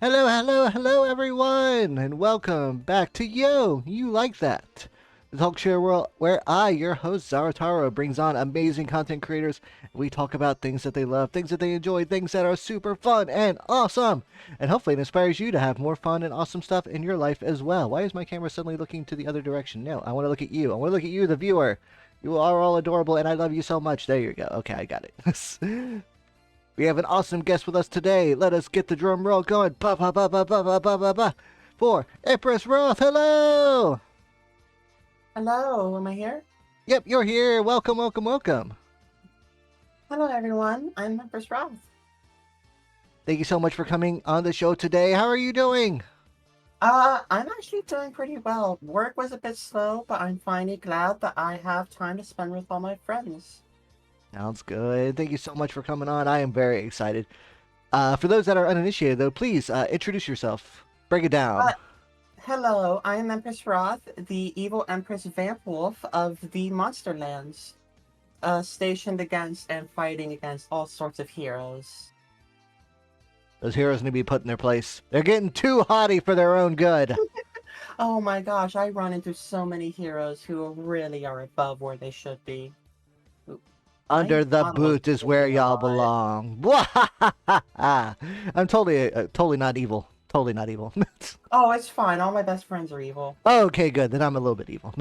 Hello, hello, hello, everyone, and welcome back to Yo, You Like That, the talk show where I, your host Zarataro, brings on amazing content creators. We talk about things that they love, things that they enjoy, things that are super fun and awesome, and hopefully it inspires you to have more fun and awesome stuff in your life as well. Why is my camera suddenly looking to the other direction? No, I want to look at you. I want to look at you, the viewer. You are all adorable, and I love you so much. There you go. Okay, I got it. We have an awesome guest with us today. Let us get the drum roll going. Ba ba ba ba ba ba ba ba ba. For EmpressRoth, hello! Hello, am I here? Yep, you're here. Welcome, welcome, welcome. Hello, everyone. I'm EmpressRoth. Thank you so much for coming on the show today. How are you doing? I'm actually doing pretty well. Work was a bit slow, but I'm finally glad that I have time to spend with all my friends. Sounds good. Thank you so much for coming on. I am very excited. For those that are uninitiated, though, please introduce yourself. Break it down. Uh, Hello, I am EmpressRoth, the evil Empress Vamp Wolf of the Monsterlands, stationed against and fighting against all sorts of heroes. Those heroes need to be put in their place. They're getting too haughty for their own good. Oh my gosh, I run into so many heroes who really are above where they should be. My Under the funnel is boot is where moving a y'all lot. belong. I'm totally not evil. Totally not evil. Oh, it's fine. All my best friends are evil. Okay, good. Then I'm a little bit evil.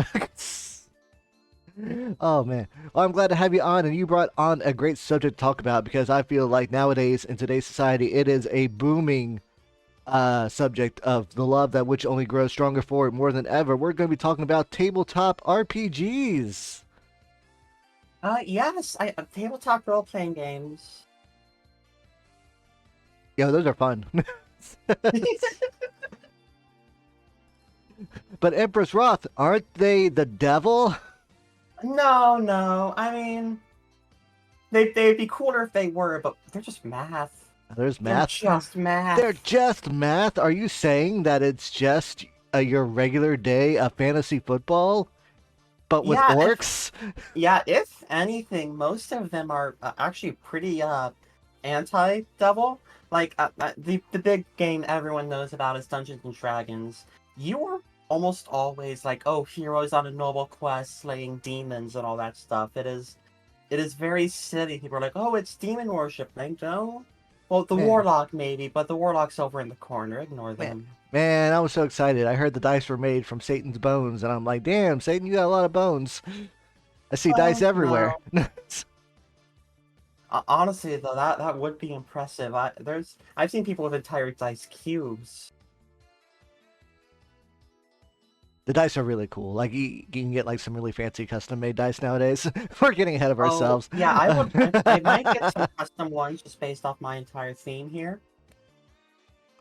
Oh man. Well, I'm glad to have you on, and you brought on a great subject to talk about because I feel like nowadays in today's society, it is a booming subject of the love that which only grows stronger for it more than ever. We're going to be talking about tabletop RPGs. Yes, I tabletop role playing games. Yo, those are fun. But Empress Roth, aren't they the devil? No, no. I mean, they'd be cooler if they were, but they're just math. There's They're math. just They're math. just math. Are you saying that it's just your regular day of fantasy football, but with Yeah, orcs? if anything, most of them are actually pretty anti-devil. Like the big game everyone knows about is Dungeons and Dragons. You are almost always like, oh, heroes on a noble quest, slaying demons and all that stuff. It is very silly. People are like, oh, it's demon worship. Like, no. Well, the Man, warlock maybe, but the warlock's over in the corner. Ignore man, them. man, I was so excited. I heard the dice were made from Satan's bones, and I'm like, damn, Satan, you got a lot of bones. I see dice everywhere. No. Honestly, though, that would be impressive. I've seen people with entire dice cubes. The dice are really cool. Like you can get like some really fancy custom made dice nowadays. We're getting ahead of Oh, ourselves. yeah, I might get some custom ones just based off my entire theme here.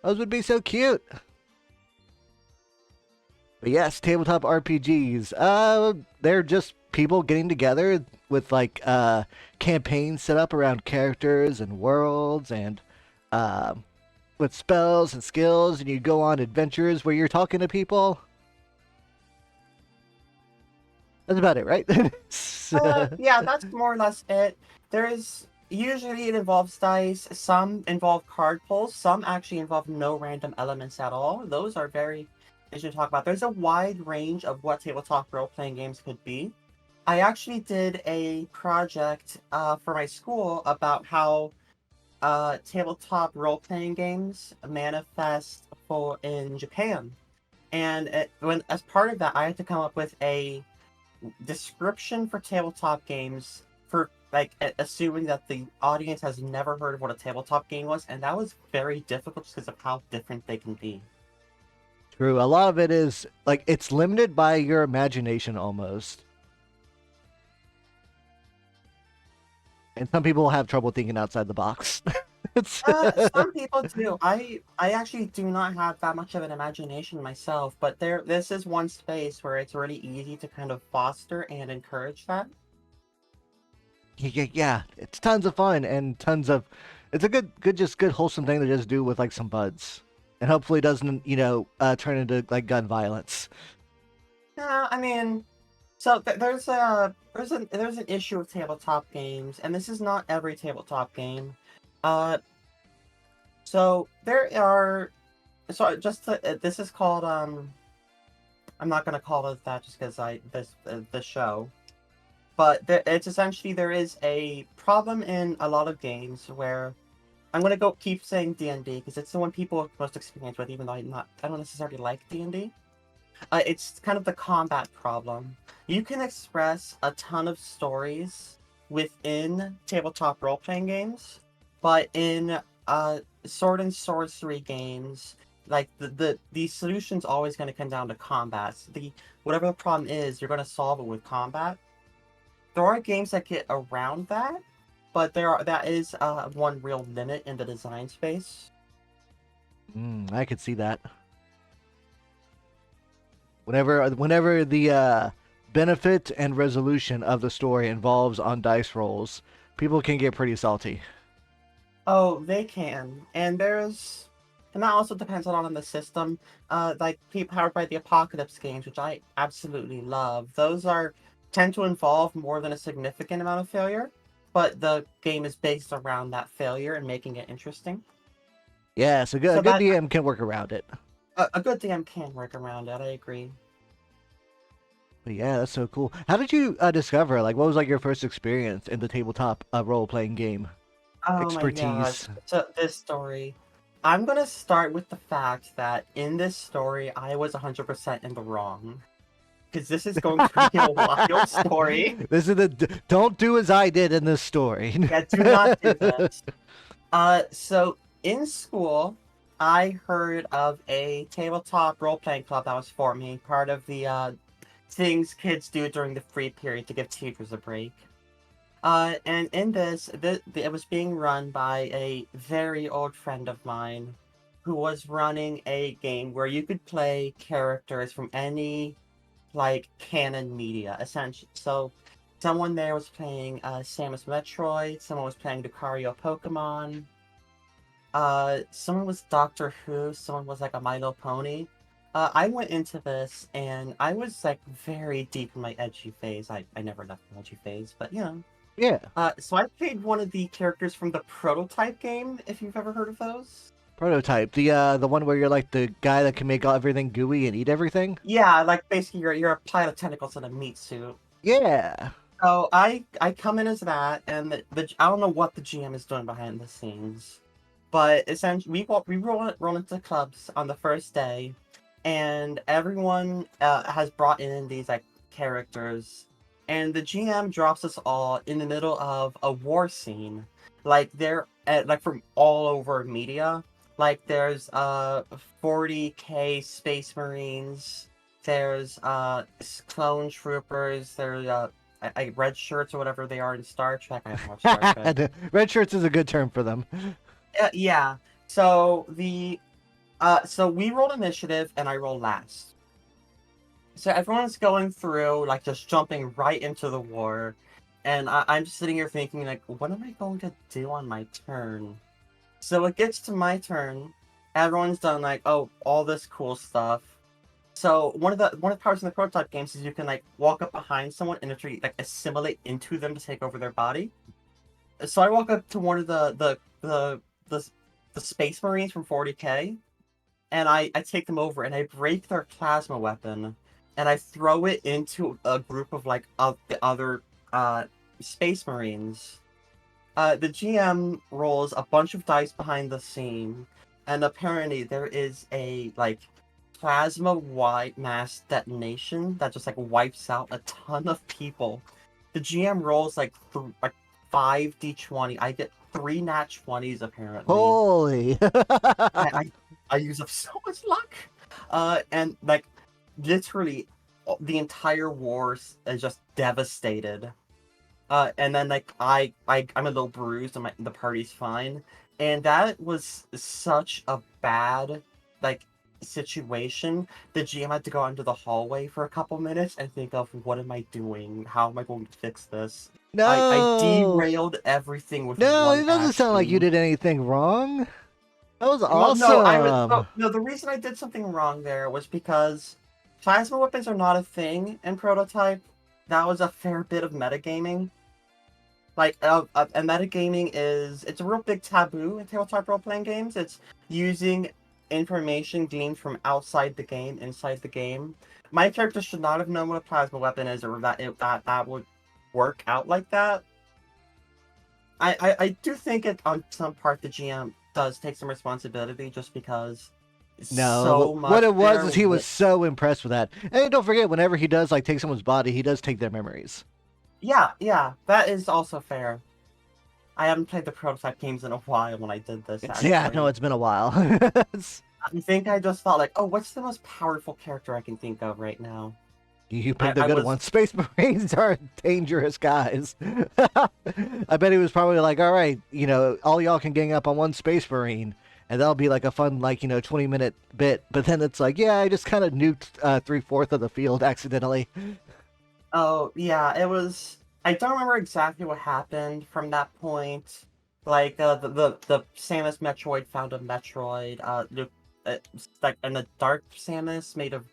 Those would be so cute. But yes, tabletop RPGs. They're just people getting together with like campaigns set up around characters and worlds and uh, with spells and skills, and you go on adventures where you're talking to people. That's about it, right? Yeah, that's more or less it. There's usually it involves dice, some involve card pulls, some actually involve no random elements at all. Those are very interesting to talk about. There's a wide range of what tabletop role-playing games could be. I actually did a project for my school about how tabletop role-playing games manifest for in Japan. And when as part of that, I had to come up with a description for tabletop games for like assuming that the audience has never heard of what a tabletop game was, and that was very difficult just because of how different they can be. True. A lot of it is like it's limited by your imagination almost. And some people have trouble thinking outside the box. it's Some people do. I actually do not have that much of an imagination myself, but this is one space where it's really easy to kind of foster and encourage that. yeah, it's tons of fun and tons of it's a good wholesome thing to just do with like some buds. And hopefully it doesn't, turn into like gun violence. Yeah, I mean, so there's an issue with tabletop games, and this is not every tabletop game. Uh, so there are so just this is called I'm not gonna call it that just because I this show, but it's essentially there is a problem in a lot of games where I'm gonna go keep saying D&D because it's the one people have most experience with, even though I don't necessarily like D&D. It's kind of the combat problem. You can express a ton of stories within tabletop role playing games, but in sword and sorcery games, like the solution's always going to come down to combat. Whatever the problem is, you're going to solve it with combat. There are games that get around that, but that is one real limit in the design space. I could see that. Whenever the benefit and resolution of the story involves on dice rolls, people can get pretty salty. Oh, they can, and and that also depends a lot on the system. Like powered by the Apocalypse games, which I absolutely love. Those are tend to involve more than a significant amount of failure, but the game is based around that failure and making it interesting. Yeah, so a So good that DM can work around it. a good DM can work around it. I agree. But yeah, that's so cool. How did you discover? Like, what was like your first experience in the tabletop role playing game Oh my gosh. expertise? So this story. I'm gonna start with the fact that in this story, I was 100% in the wrong. Because this is going to be a wild story. This is the don't do as I did in this story. Yeah, do not do this. So in school, I heard of a tabletop role-playing club that was forming, part of the things kids do during the free period to give teachers a break. And in it was being run by a very old friend of mine who was running a game where you could play characters from any like canon media, essentially. So someone there was playing Samus Metroid, someone was playing Lucario Pokemon, someone was Doctor Who, someone was like a My Little Pony. I went into this and I was like very deep in my edgy phase. I never left the edgy phase, but you know. Yeah, So I played one of the characters from the Prototype game, if you've ever heard of those. prototype. The one where you're like the guy that can make everything gooey and eat everything. Yeah, like basically you're a pile of tentacles in a meat suit. Yeah, So I come in as that, and I don't know what the GM is doing behind the scenes, but essentially we roll into clubs on the first day, and everyone has brought in these like characters, and the GM drops us all in the middle of a war scene, like they're like from all over media, like there's 40K Space Marines. There's clone troopers. There's red shirts or whatever they are in Star Trek. I haven't watched Star Trek. red shirts is a good term for them. Yeah. So so we rolled initiative and I rolled last. So everyone's going through like just jumping right into the war, and I'm just sitting here thinking like, what am I going to do on my turn? So it gets to my turn. Everyone's done like, oh, all this cool stuff. So one of the powers in the prototype games is you can like walk up behind someone and literally like assimilate into them to take over their body. So I walk up to one of the Space Marines from 40K, and I take them over and I break their plasma weapon, and I throw it into a group of like of the other Space Marines. The GM rolls a bunch of dice behind the scene, and apparently there is a like plasma wide mass detonation that just like wipes out a ton of people. The GM rolls like 5d20. I get 3 nat 20s apparently. Holy! I, I I use up so much luck. And like literally the entire war is just devastated. And then like I'm a little bruised and the party's fine. And that was such a bad like situation. The GM had to go out into the hallway for a couple minutes and think of what am I doing? How am I going to fix this? I No, derailed everything with no, one it doesn't sound like you action. did anything wrong. That was Well, no, awesome. no. The reason I did something wrong there was because plasma weapons are not a thing in Prototype. That was a fair bit of metagaming. Like, and metagaming it's a real big taboo in tabletop role playing games. It's using information gleaned from outside the game inside the game. My character should not have known what a plasma weapon is, or that would work out like that. I do think it on some part the GM does take some responsibility just because No, so what much it was there is he was went. so impressed with that. And don't forget, whenever he does like take someone's body, he does take their memories. Yeah, yeah, that is also fair. I haven't played the prototype games in a while when I did this Yeah, no, actually. it's been a while. I think I just thought like, oh, what's the most powerful character I can think of right now? You I, picked a I good was one. Space Marines are dangerous guys. I bet he was probably like, all right, all y'all can gang up on one Space Marine, and that'll be like a fun, like, 20-minute bit. But then it's like, yeah, I just kind of nuked 3/4 of the field accidentally. Oh, yeah, it was. I don't remember exactly what happened from that point. Like, the Samus Metroid found a Metroid, like, and a Dark Samus made of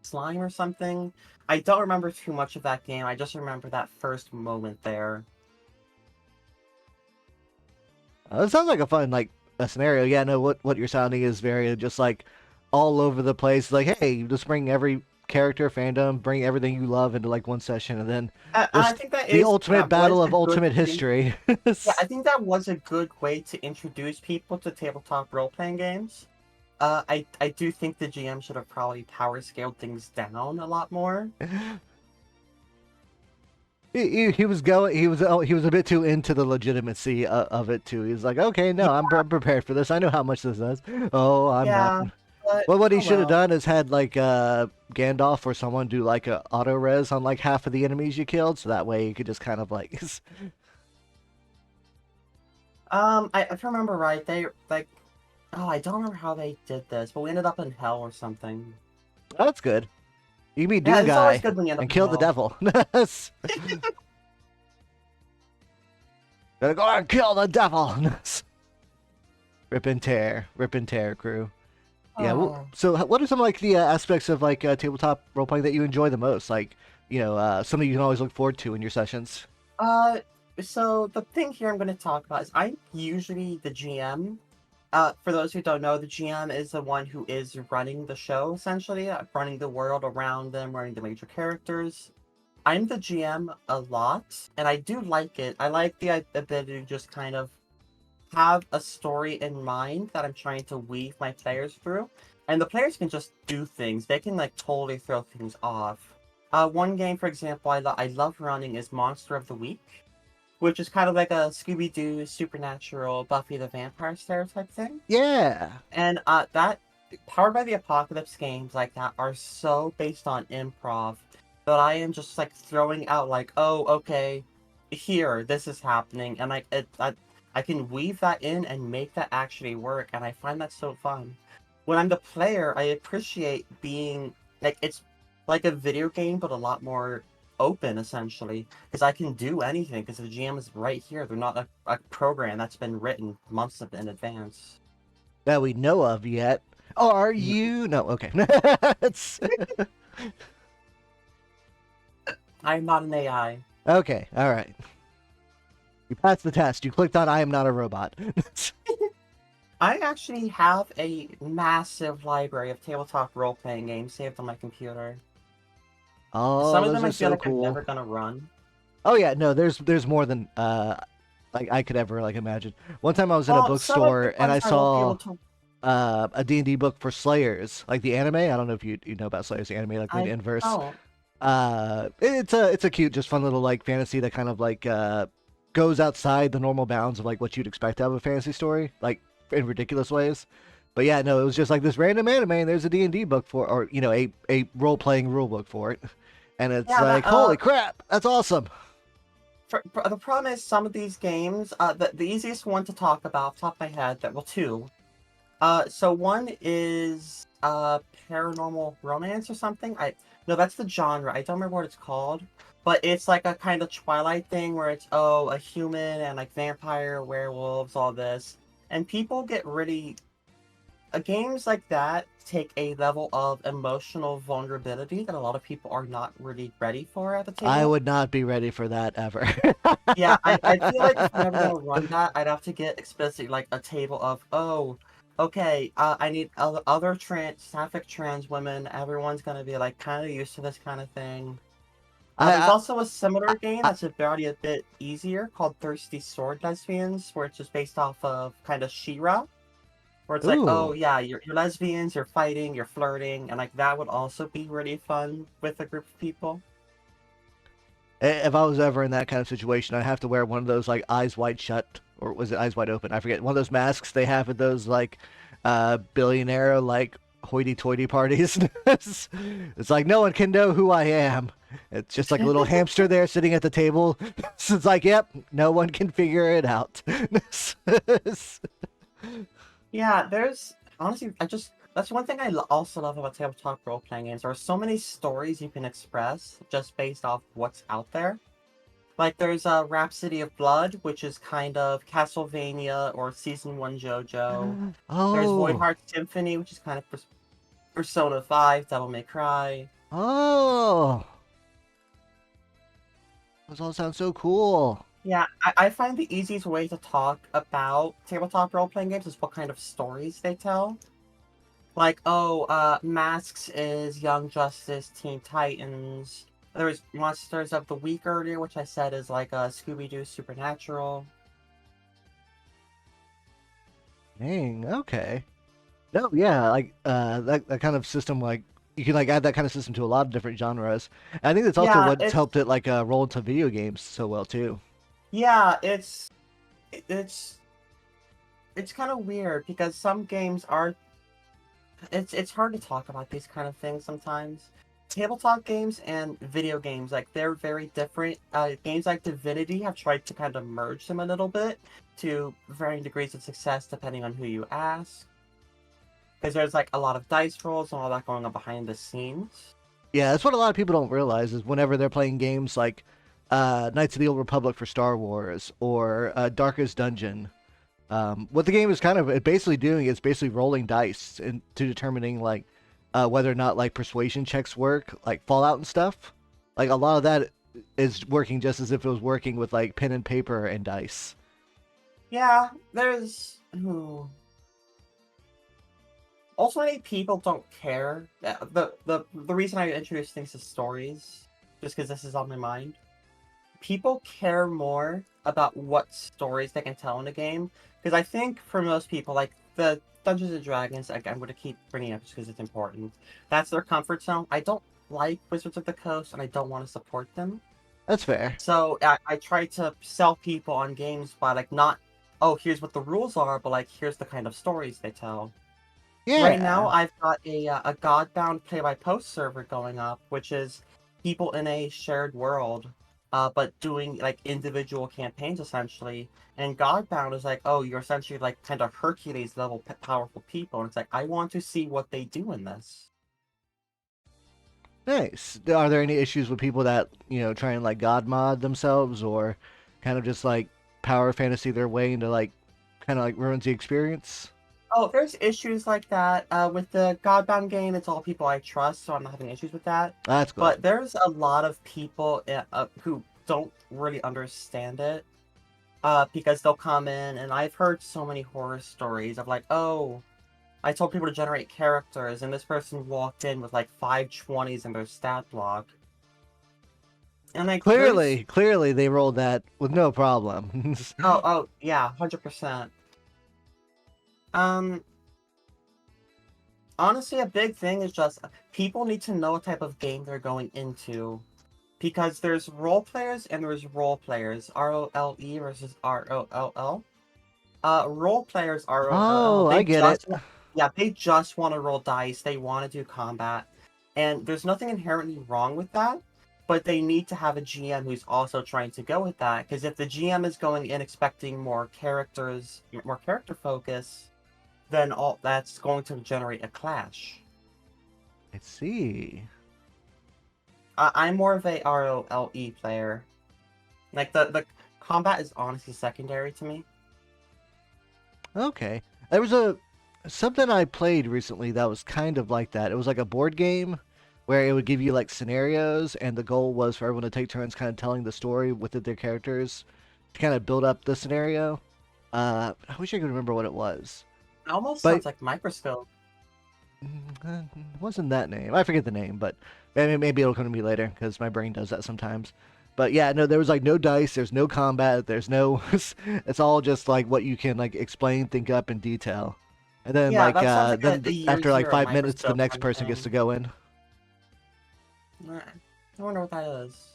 slime or something. I don't remember too much of that game. I just remember that first moment there. It sounds like a fun, like, a scenario. Yeah, no, what you're sounding is very just like all over the place. Like, hey, you just bring every character fandom, bring everything you love into like one session, and then I just think that the is ultimate that was battle a of good ultimate way. history. Yeah, I think that was a good way to introduce people to tabletop role playing games. I do think the GM should have probably power scaled things down a lot more. He was a bit too into the legitimacy of it too. He's like, okay, Yeah, no, I'm prepared for this. I know how much this is. Oh, I'm not. yeah, but Well, what he oh should have well. done is had like Gandalf or someone do like a auto res on like half of the enemies you killed, so that way you could just kind of like. I if I remember right, they like oh I don't remember how they did this, but we ended up in hell or something. Oh, that's good. You can be Yeah, Doom it's always Guy good when you end up and in kill the hell. devil. Gotta go and kill the devil. Rip and tear, crew. Yeah. Well, Oh. so, what are some like the aspects of like tabletop role playing that you enjoy the most? Like, something you can always look forward to in your sessions. Uh, so the thing here I'm going to talk about is I'm usually the GM. For those who don't know, the GM is the one who is running the show, essentially, running the world around them, running the major characters. I'm the GM a lot, and I do like it. I like the ability to just kind of have a story in mind that I'm trying to weave my players through, and the players can just do things. They can like totally throw things off. One game, for example, I love running is Monster of the Week, which is kind of like a Scooby Doo, Supernatural, Buffy the Vampire Slayer type thing. Yeah. And that Powered by the Apocalypse games like that are so based on improv that I am just like throwing out like, oh, okay, here this is happening, and like I can weave that in and make that actually work, and I find that so fun. When I'm the player, I appreciate being like it's like a video game, but a lot more open essentially because I can do anything because the GM is right here. They're not a program that's been written months in advance. That we know of yet. Are you? No. Okay. It's- I'm not an AI. okay. All right. You passed the test. You clicked on "I am not a robot." I actually have a massive library of tabletop role-playing games saved on my computer. Oh, Some of those them are I feel so like I'm cool. never gonna run. Oh yeah, no, there's more than like I could ever like imagine. One time I was in a Well, some of the bookstore and ones I I won't be saw able to. a D&D book for Slayers, like the anime. I don't know if you know about Slayers, the anime, like the I inverse. don't. It's a cute, just fun little like fantasy that kind of like goes outside the normal bounds of like what you'd expect out of a fantasy story, like in ridiculous ways. But yeah, no, it was just like this random anime, and there's a D&D book for, or a role playing rule book for it, and it's Yeah, that like, holy crap, that's awesome. the problem is some of these games. The easiest one to talk about, off the top of my head, that well, two. So one is paranormal romance or something. I No, that's the genre. I don't remember what it's called, but it's like a kind of Twilight thing where it's a human and like vampire, werewolves, all this, and people get really games like that take a level of emotional vulnerability that a lot of people are not really ready for at the I table. would not be ready for that ever. Yeah, I feel like if I'm ever gonna run that, I'd have to get explicitly like a table of, oh, okay, I need other sapphic trans women. Everyone's gonna be like kind of used to this kind of thing. There's I, also a I, similar game I, that's already a bit easier called Thirsty Sword Lesbians, where it's just based off of kind of She-Ra, where it's like, oh ooh. yeah, you're lesbians, you're fighting, you're flirting, and like that would also be really fun with a group of people. If I was ever in that kind of situation, I'd have to wear one of those like eyes wide shut, or was it eyes wide open? I forget. One of those masks they have at those like billionaire like hoity-toity parties. It's like no one can know who I am. It's just like a little hamster there sitting at the table. So it's like, yep, no one can figure it out. Yeah, there's honestly, that's one thing also love about tabletop role playing games. There are so many stories you can express just based off what's out there. Like there's a Rhapsody of Blood, which is kind of Castlevania or Season 1 JoJo. There's Void Oh, Heart Symphony, which is kind of Persona 5, Devil May Cry. oh, those all sound so cool. Yeah, I find the easiest way to talk about tabletop role playing games is what kind of stories they tell. Like, oh, Masks is Young Justice, Teen Titans. There was Monsters of the Week earlier, which I said is like Scooby Doo Supernatural. Dang, okay. No, yeah, like that kind of system, like you can like add that kind of system to a lot of different genres. And I think that's also Yeah, what's helped it like roll into video games so well too. yeah, it's it's kind of weird because some games are it's hard to talk about these kind of things sometimes. Tabletop games and video games, like they're very different. Games like Divinity have tried to kind of merge them a little bit to varying degrees of success depending on who you ask. Because there's like a lot of dice rolls and all that going on behind the scenes. Yeah, that's what a lot of people don't realize is whenever they're playing games like Knights of the Old Republic for Star Wars or Darkest Dungeon, what the game is kind of basically doing is basically rolling dice into determining like whether or not like persuasion checks work, like Fallout and stuff. Like a lot of that is working just as if it was working with like pen and paper and dice. Yeah, there's also many people don't care. The reason I introduce things as stories, just because this is on my mind, people care more about what stories they can tell in a game. Because I think for most people, like the Dungeons and Dragons, like, I'm going to keep bringing it up just because it's important. That's their comfort zone. I don't like Wizards of the Coast, and I don't want to support them. That's fair. So I try to sell people on games by like not, oh, here's what the rules are, but like here's the kind of stories they tell. Right now, Yeah. I've got a Godbound play-by-post server going up, which is people in a shared world, but doing like individual campaigns essentially. And Godbound is like, oh, you're essentially like kind of Hercules level powerful people, and it's like I want to see what they do in this. Nice. Are there any issues with people that, try and like god mod themselves or kind of just like power fantasy their way into like kind of like ruins the experience? Oh, there's issues like that. With the Godbound game, it's all people I trust, so I'm not having issues with that. That's But good. there's a lot of people who don't really understand it. Because they'll come in, and I've heard so many horror stories of like, oh, I told people to generate characters, and this person walked in with like 520s in their stat block. And like, there's, Clearly they rolled that with no problem. oh, yeah, 100%. Um, Honestly, a big thing is just people need to know what type of game they're going into. Because there's role players and there's role players. ROLE versus ROLL. Role players ROLL, Oh, I get it. yeah, they just want to roll dice. They want to do combat. And there's nothing inherently wrong with that, but they need to have a GM who's also trying to go with that. Because if the GM is going in expecting more characters, more character focus, then all that's going to generate a clash. I see. I'm more of a ROLE player. Like the combat is honestly secondary to me. Okay. There was a something I played recently that was kind of like that. It was like a board game where it would give you like scenarios and the goal was for everyone to take turns kind of telling the story with their characters to kind of build up the scenario. I wish I could remember what it was. It almost But sounds like Microscope. it wasn't that name. I forget the name, but maybe it'll come to me later because my brain does that sometimes. But yeah, no, there was like no dice. There's no combat. There's no. It's all just like what you can like explain, think up in detail, and then Yeah, like that sounds like a Year after like Zero 5 minutes, the Microscope next kind of person gets to thing. go in. I wonder what that is.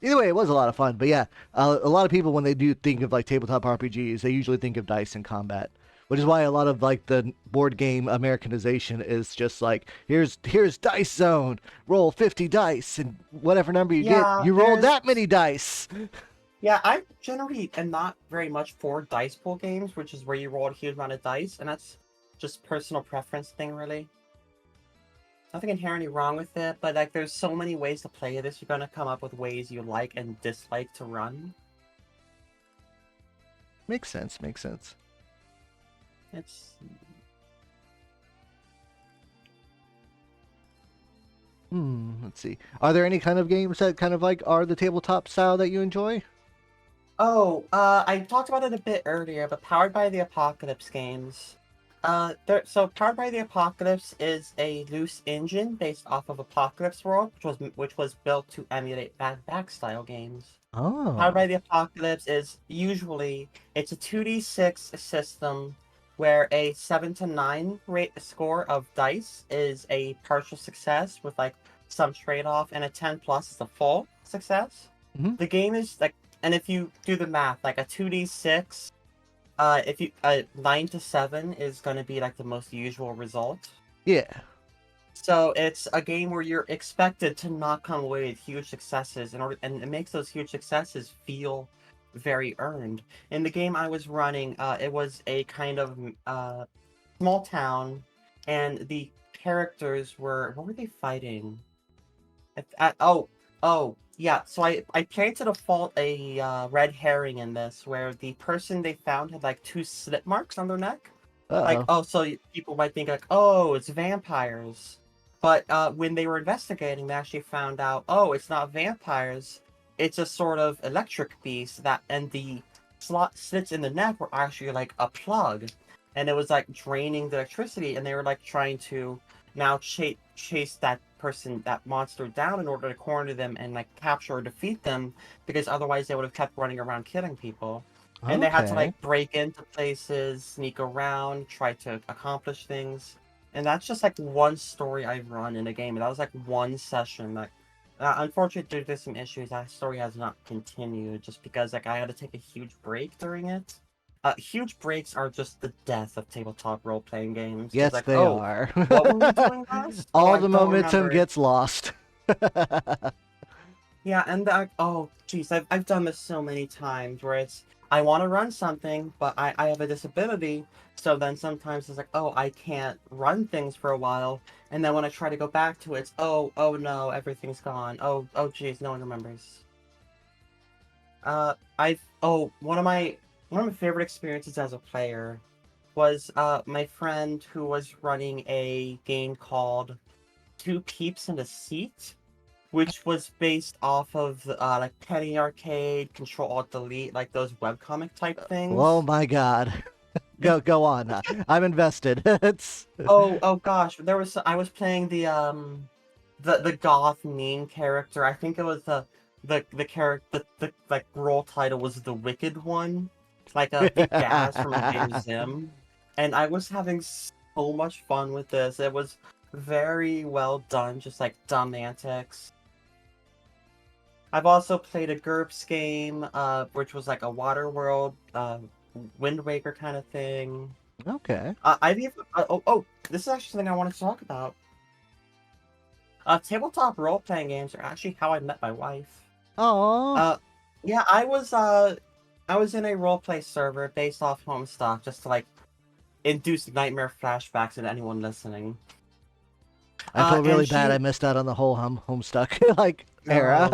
Either way, it was a lot of fun. But yeah, a lot of people when they do think of like tabletop RPGs, they usually think of dice and combat, which is why a lot of like the board game Americanization is just like here's dice zone, roll 50 dice, and whatever number you get, Yeah, you roll there's that many dice. yeah, I generally am not very much for dice pool games, which is where you roll a huge amount of dice, and that's just personal preference thing, really. Nothing inherently wrong with it, but like there's so many ways to play this, you're gonna come up with ways you like and dislike to run. Makes sense. Makes sense. It's Let's see. Are there any kind of games that kind of like are the tabletop style that you enjoy? Oh, I talked about it a bit earlier, but Powered by the Apocalypse games. So Powered by the Apocalypse is a loose engine based off of Apocalypse World, which was built to emulate Bad Back style games. Powered by Oh. the Apocalypse is usually it's a 2d6 system where a 7 to 9 rate score of dice is a partial success with like some trade-off, and a 10 plus is a full success. Hmm. The game is like, and if you do the math, like a 2d6, if you 9 to 7 is going to be like the most usual result. Yeah. So it's a game where you're expected to not come away with huge successes and it makes those huge successes feel very earned. In the game I was running, it was a kind of small town, and the characters were, what were they fighting? Oh, yeah. So I played to default a red herring in this, where the person they found had like two slit marks on their neck. Like, Uh-oh. oh, so people might think like, oh, it's vampires. But when they were investigating, they actually found out, oh, it's not vampires. It's a sort of electric beast that, and the slits in the neck were actually like a plug, and it was like draining the electricity, and they were like trying to now chase that monster down in order to corner them and like capture or defeat them, because otherwise they would have kept running around killing people. And they had to Okay. like break into places, sneak around, try to accomplish things. And that's just like one story I've run in a game. And that was like one session. Like, unfortunately, due to some issues, that story has not continued just because like I had to take a huge break during it. Huge breaks are just the death of tabletop role playing games. Because Yes, like, they oh, are. what were we doing last? Oh, All I the don't momentum remember. gets lost. Yeah, and oh, geez, I've done this so many times where it's I want to run something, but I have a disability, so then sometimes it's like, oh, I can't run things for a while, and then when I try to go back to it, it's oh no, everything's gone. Oh, geez, no one remembers. I've oh one of my favorite experiences as a player was my friend who was running a game called Two Peeps in a Seat, which was based off of like Penny Arcade, Control Alt Delete, like those webcomic type Oh things. my god. Go on. I'm invested. It's Oh gosh, I was playing the goth meme character. I think it was the character the like role title was the Wicked One, like I think Gaz from Invader Zim, and I was having so much fun with this. It was very well done, just like dumb antics. I've also played a GURPS game, which was like a water world, Wind Waker kind of thing. okay. I've even this is actually something I wanted to talk about. Tabletop role playing games are actually how I met my wife. Oh, Uh, yeah, I was in a role play server based off Homestuck just to like induce nightmare flashbacks in anyone listening. I feel And really bad. she I missed out on the whole Homestuck like era.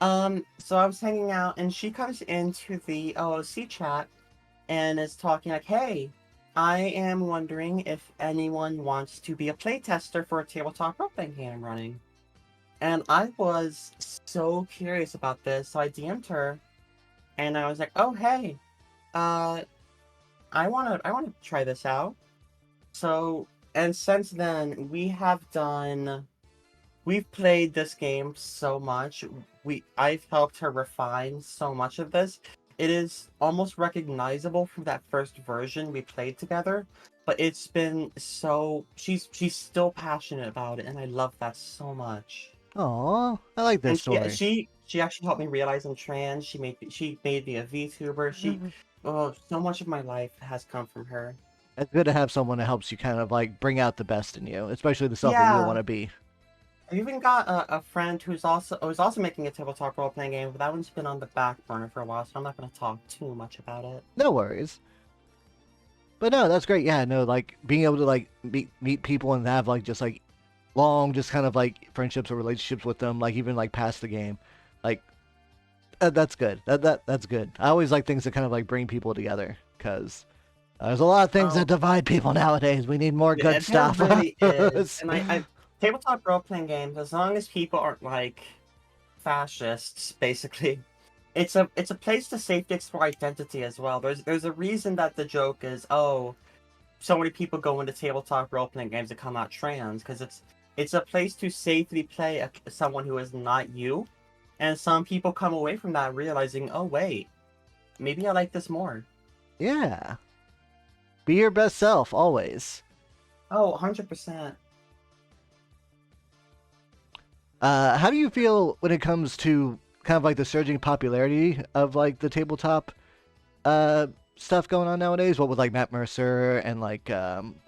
no. So I was hanging out, and she comes into the OOC chat and is talking like, "Hey, I am wondering if anyone wants to be a playtester for a tabletop role-playing game I'm running." And I was so curious about this, so I DM'd her, and I was like, "Oh, hey, uh, I wanna try this out." So, and since then, we've played this game so much. I've helped her refine so much of this. It is almost recognizable from that first version we played together, but it's been so she's still passionate about it, and I love that so much. Oh, I like this And story. she actually helped me realize I'm trans. She made me a VTuber. so much of my life has come from her. It's good to have someone that helps you kind of like bring out the best in you, especially the self that you want Yeah, to be. I've even got a friend who's also making a tabletop role playing game, but that one's been on the back burner for a while, so I'm not going to talk too much about it. No worries. But no, that's great. Yeah, no, like being able to like meet people and have like just like long, just kind of like friendships or relationships with them, like even like past the game, like that's good. That's good. I always like things that kind of like bring people together because there's a lot of things that Oh, divide people nowadays. We need more good there stuff. really is, and I tabletop role playing games, as long as people aren't like fascists, basically. It's a place to safely explore identity as well. There's a reason that the joke is, oh, so many people go into tabletop role playing games to come out trans, because it's a place to safely play someone who is not you, and some people come away from that realizing, oh wait, maybe I like this more. Yeah, be your best self always. Oh, 100%. How do you feel when it comes to kind of like the surging popularity of like the tabletop uh stuff going on nowadays? What with like Matt Mercer and like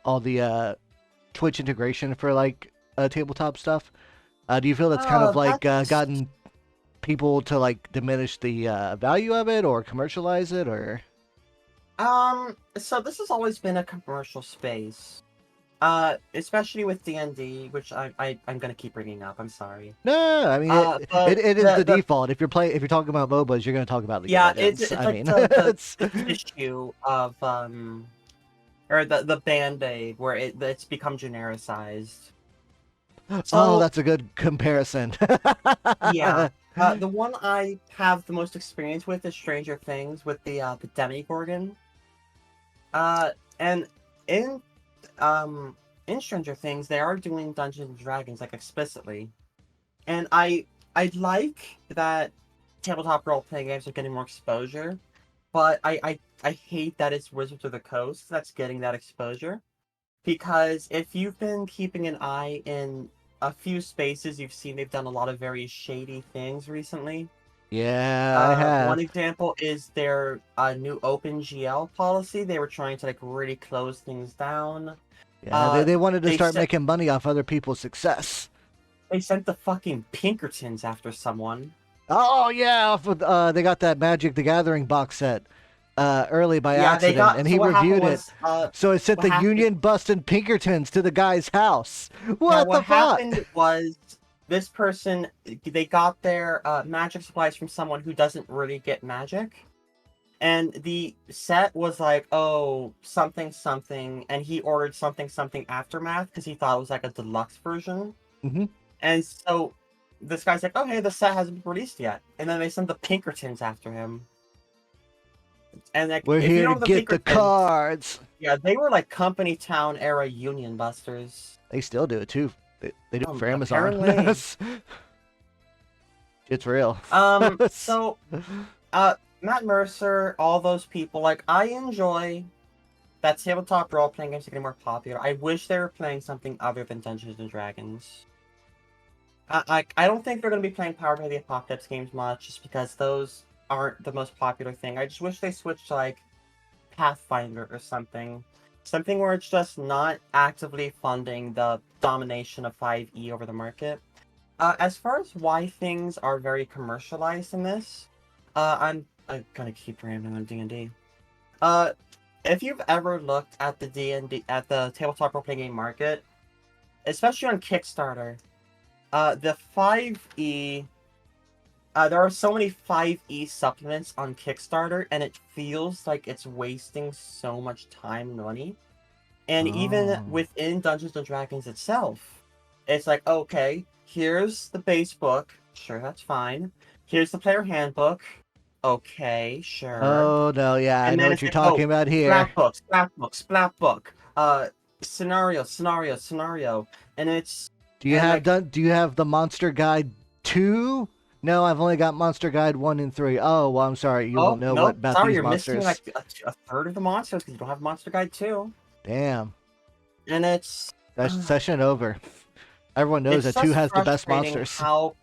all the Twitch integration for like tabletop stuff? Do you feel that's kind of Oh, like that's gotten people to like diminish the value of it or commercialize it or? so this has always been a commercial space. Especially with D&D, which I'm gonna keep bringing up. I'm sorry. No, I mean But it is the the default. If you're talking about MOBAs, you're going to talk about League of yeah, it's Legends. it's I like mean, the it's the tissue of or the band-aid where it's become genericized. oh, So that's a good comparison. yeah, the one I have the most experience with is Stranger Things with the Demigorgon. Uh, and in um in Stranger Things they are doing Dungeons and Dragons like explicitly. And I like that tabletop role playing games are getting more exposure, but I hate that it's Wizards of the Coast that's getting that exposure. Because if you've been keeping an eye in a few spaces, you've seen they've done a lot of very shady things recently. Yeah, I One have. example is their new OpenGL policy. They were trying to like really close things down. Yeah, Uh, they wanted to they start sent making money off other people's success. they sent the fucking Pinkertons after someone. Oh yeah, they got that Magic the Gathering box set early by Yeah, they accident, and got. he So what happened reviewed it. was, So it sent what the happened? Union busting Pinkertons to the guy's house. Yeah, What what the fuck? happened was this person they got their magic supplies from someone who doesn't really get magic, and the set was like, oh, something something, and he ordered something something aftermath because he thought it was like a deluxe version, Hmm. and so this guy's like, oh hey, the set hasn't been released yet, and then they sent the Pinkertons after him, and like We're if you here to know the get the Pinkertons, cards. yeah, they were like Company Town era Union Busters. They still do it too. They do it for Amazon. Apparently. It's real. So, Matt Mercer, all those people, like, I enjoy that tabletop role playing games are getting more popular. I wish they were playing something other than Dungeons and Dragons. I don't think they're going to be playing Power by the Apocalypse games much, just because those aren't the most popular thing. I just wish they switched to, like, Pathfinder or something. Something where it's just not actively funding the domination of 5e over the market. As far as why things are very commercialized in this, I'm gonna keep rambling on D&D. Uh, if you've ever looked at the D&D at the tabletop role playing game market, especially on Kickstarter, the 5e, there are so many 5e supplements on Kickstarter, and it feels like it's wasting so much time and money. And even Oh. within Dungeons and Dragons itself, it's like, okay, here's the base book. Sure, that's fine. Here's the player handbook. Okay, sure. Oh no, yeah, I And know then what it's you're like, oh, talking about here. splat book, splat book, splat book. Scenario, scenario, scenario. And it's and like, Do you have the Monster Guide 2? No, I've only got Monster Guide 1 and 3. Oh, well, I'm sorry. You won't oh know what no, about sorry, these you're missing monsters. like a third of the monsters because you don't have Monster Guide 2. Damn. And it's That's session over. Everyone knows it's that 2 just has the best frustrating monsters. how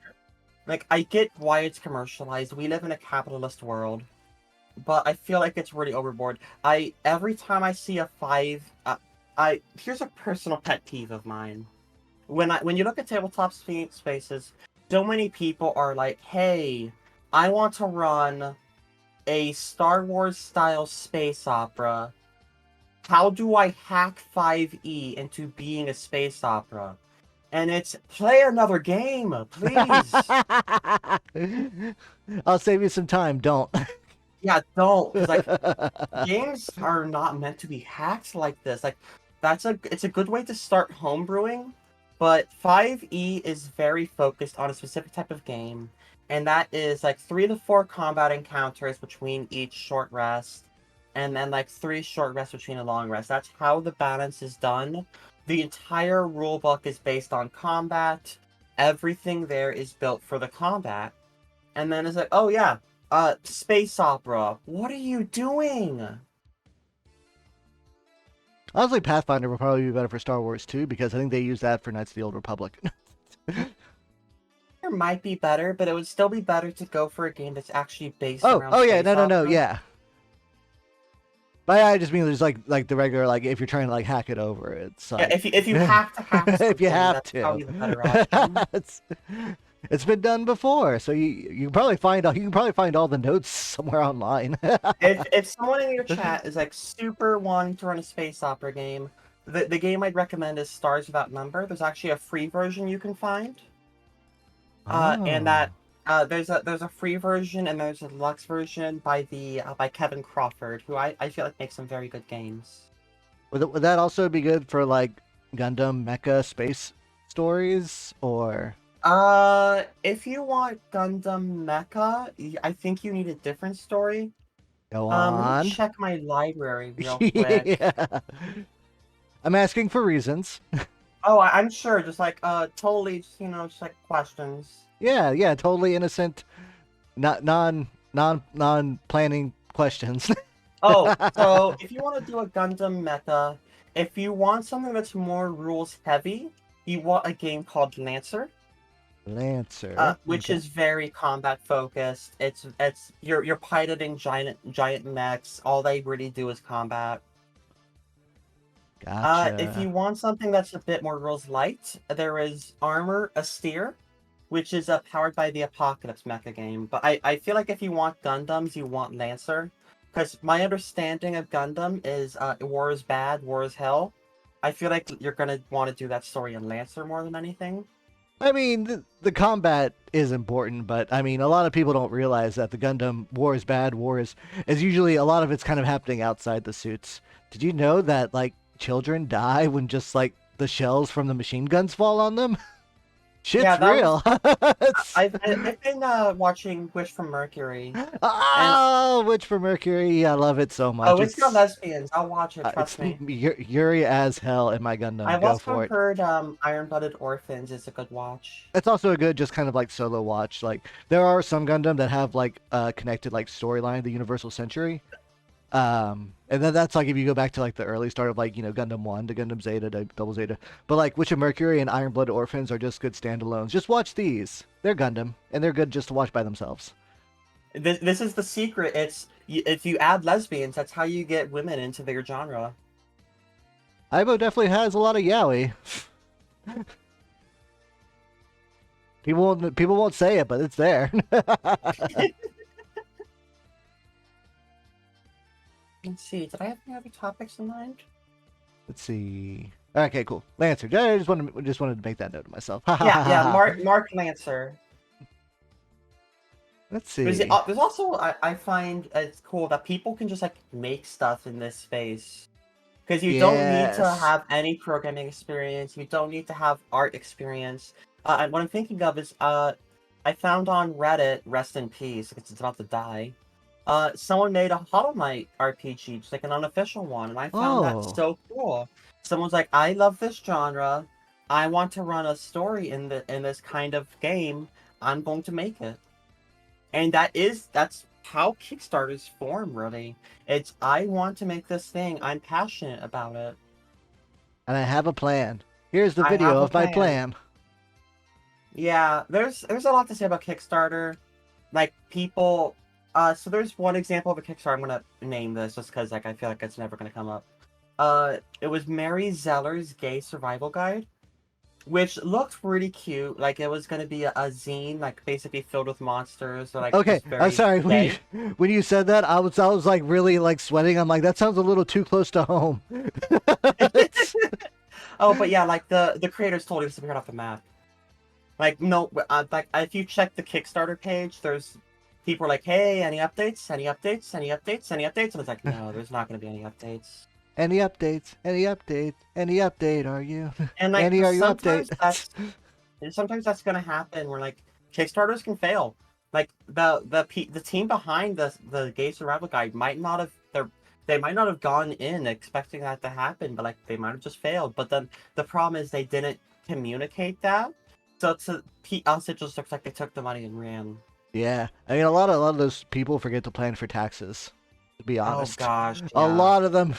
like I get why it's commercialized. We live in a capitalist world. but I feel like it's really overboard. Every time I see a 5, I here's a personal pet peeve of mine. When you look at tabletop spaces, so many people are like, "Hey, I want to run a Star Wars style space opera. How do I hack 5e into being a space opera?" And it's play another game, please. I'll save you some time. Don't. Yeah, don't, because like games are not meant to be hacked like this. Like it's a good way to start homebrewing, but 5e is very focused on a specific type of game, and that is like 3 to 4 combat encounters between each short rest, and then like 3 short rests between a long rest. That's how the balance is done. The entire rulebook is based on combat. Everything there is built for the combat. And then it's like, oh yeah, space opera. What are you doing? Honestly, Pathfinder would probably be better for Star Wars too, because I think they use that for Knights of the Old Republic. It might be better, but it would still be better to go for a game that's actually based Oh, around oh yeah, space no, opera. yeah. But I just mean there's like the regular like if you're trying to like hack it over, it's Yeah, like if you have to hack if you something, have that's to. probably the better option. it's, it's been done before, so you can probably find all the notes somewhere online. If someone in your chat is like super wanting to run a space opera game, the game I'd recommend is Stars Without Number. There's actually a free version you can find. And Oh, that there's a free version and there's a deluxe version by Kevin Crawford, who I feel like makes some very good games. would that also be good for like Gundam Mecha space stories or If you want Gundam Mecha, I think you need a different story. go Let me on? check my library real quick. Yeah, I'm asking for reasons. Oh, I'm sure. Just like totally, just just like questions. Yeah, yeah, totally innocent, not non planning questions. Oh, so if you want to do a Gundam Mecha, if you want something that's more rules heavy, you want a game called Lancer. Lancer. Which Okay. is very combat focused. It's you're piloting giant mechs. All they really do is combat. If Gotcha. you want something that's a bit more rules light, there is Armor Austere, which is powered by the Apocalypse mecha game. But I feel like if you want Gundams, you want Lancer, because my understanding of Gundam is war is bad, war is hell. I feel like you're gonna want to do that story in Lancer more than anything. I mean, the combat is important, but I mean, a lot of people don't realize that the Gundam war is bad. War is usually a lot of it's kind of happening outside the suits. Did you know that like children die when just like the shells from the machine guns fall on them? Yeah, Shit's that was real. It's- I've been watching Wish from Mercury, and oh, Witch for Mercury. I love it so much. oh, it's got lesbians. I'll watch it. It's Trust me. Yuri as hell in my Gundam. I've Go also for it. heard Iron-Blooded Orphans is a good watch. It's also a good just kind of like solo watch. Like there are some Gundam that have like connected like storyline, the Universal Century. And then that's like if you go back to like the early start of like Gundam One to Gundam Zeta to Double Zeta, but like Witch of Mercury and Iron Blood Orphans are just good standalones. Just watch these. They're Gundam and they're good just to watch by themselves. This is the secret. If you add lesbians, that's how you get women into their genre. Aibo definitely has a lot of yaoi. People won't say it, but it's there. Let's see. Did I have any other topics in mind? Let's see. Okay, cool. Lancer. I just wanted to make that note to myself. Yeah. Mark Lancer. Let's There's, see. there's also I find it's cool that people can just like make stuff in this space. Because you don't need to Yes. have any programming experience. You don't need to have art experience. And what I'm thinking of is, I found on Reddit, rest in peace, because it's about to die. Someone made a Hollow Knight RPG, just like an unofficial one, and I found that Oh. so cool. Someone's like, I love this genre. I want to run a story in this kind of game. I'm going to make it. And that's how Kickstarters form, really. It's I want to make this thing. I'm passionate about it. And I have a plan. Here's the I have video a of my plan. plan. Yeah, there's a lot to say about Kickstarter. Like people So there's one example of a Kickstarter. I'm gonna name this just because like I feel like it's never gonna come up. It was Mary Zeller's Gay Survival Guide, which looked pretty cute. Like it was gonna be a zine, like basically filled with monsters, or like Okay, just I'm very sorry. gay. When you said that, I was like really like sweating. I'm like, that sounds a little too close to home. It's- Oh, but yeah, like the creators totally disappeared off the map. Like no, like if you check the Kickstarter page, there's people are like, "Hey, any updates? Any updates? Any updates? Any updates?" And it's like, no, there's not going to be any updates. Any updates? Any updates? Any update? Are you? And like Any are you update? sometimes that's going to happen where like Kickstarters can fail. Like the team behind the Gay Survival Guide might not have they might not have gone in expecting that to happen, but like they might have just failed. But then the problem is they didn't communicate that. So to us, it just looks like they took the money and ran. Yeah, I mean a lot of those people forget to plan for taxes. To be Oh honest, gosh, a yeah. lot of them.